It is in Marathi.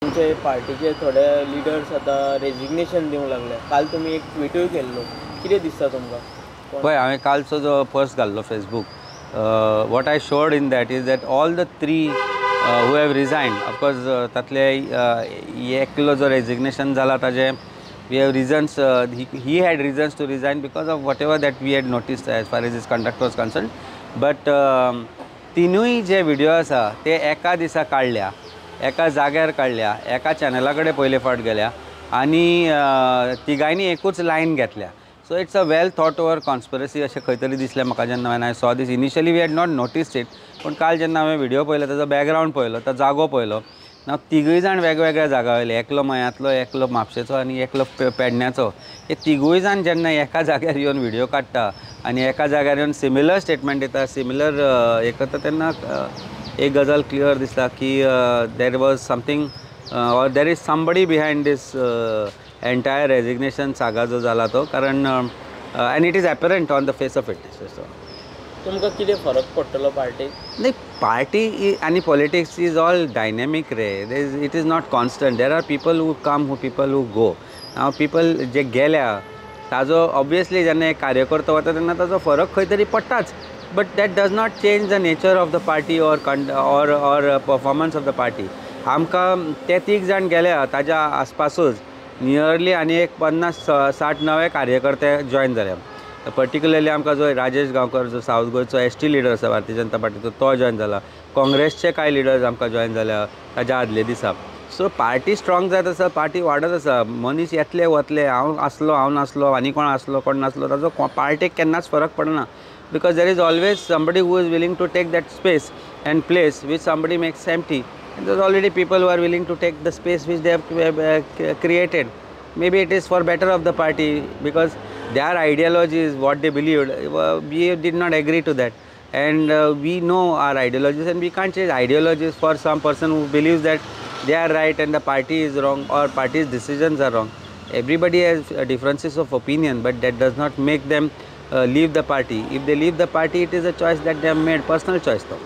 तुमचे पार्टीचे थोडे लिडर्स आता रेजिग्नेशन दिवंक लागले. काल तुम्ही एक ट्विटूय केल्लो, कितें दिसता तुमकां? पळय, हांवें कालचो जो पोस्ट घाल्लो Facebook, what I showed in that is that all the 3 who have resigned, of course तातले एकलो जो रेजिग्नेशन जाला ताजे we have reasons, he had reasons to resign because of whatever that we had noticed as far as his conduct was concerned. But तिनूय जे व्हिडिओ आसा ते एका दिसा काडल्या, एका जाग्यार काडल्या, एका चॅनला कडेन पयले फावट गेल्या आनी तिगांयनी एकूच लायन घेतल्या. So it's a well thought over conspiracy अशें खंय तरी दिसलें म्हाका जेन्ना हांवें saw this. Initially we had not noticed it, पूण काल जेन्ना हांवें व्हिडिओ पळयलो, ताजो बॅकग्रावंड पळयलो, तो जागो पळयलो, हांव तिगूय जाण वेगवेगळ्या जागा वयले, एकलो मयांतलो, एकलो म्हापशेचो आनी एकलो पेडण्याचो. हे तिगूय जाण जेन्ना एका जाग्यार येवन व्हिडिओ काडटा आनी एका जाग्यार येवन सिमिलर स्टेटमेंट दिता, सिमिलर हें करता, तेन्ना एक गजाल क्लियर दिसता की there was something or there is somebody behind this entire resignation saga जो जाला तो. कारण and it is apparent on the face of it. तुमकां कितें फरक पडटलो पार्टीक? नाही, पार्टी आनी पॉलिटिक्स इज ऑल डायनॅमीक रे. It is not constant. There are people who come, people who go. हांव पीपल जे गेल्या ताजो ऑब्वियसली जेन्ना एक कार्यकर्तो वता तेन्ना ताजो फरक खंय तरी पडटाच. But that does not change the nature of the party or performance of the party. आमकां ते 3 जाण गेल्या ताज्या आसपासूच नियरली आनी एक 50-60 नवे कार्यकर्ते जॉयन जाल्या. पर्टिक्युलरली आमकां जो राजेश गांवकर जो सावथ गोंयचो एसटी लिडर आसा भारतीय जनता पार्टीचो, तो जॉयन जाला. काँग्रेसचे कांय लिडर्स आमकां जॉयन जाल्या ताज्या आदले दिसा. सो पार्टी स्ट्रॉंग जात आसा, पार्टी वाडत आसा. मनीस येतले वतले, हांव आसलो, हांव नासलो, आनी कोण आसलो, कोण नासलो, ताजो पार्टीक केन्नाच फरक पडना. Because there is always somebody who is willing to take that space and place which somebody makes empty. And there's already people who are willing to take the space which they have created. Maybe it is for better of the party because their ideology is what they believed. We did not agree to that, and we know our ideologies, and we can't change ideologies for some person who believes that they are right and the party is wrong or party's decisions are wrong. Everybody has differences of opinion, but that does not make them leave the party. If they leave the party, it is a choice that they have made, personal choice though.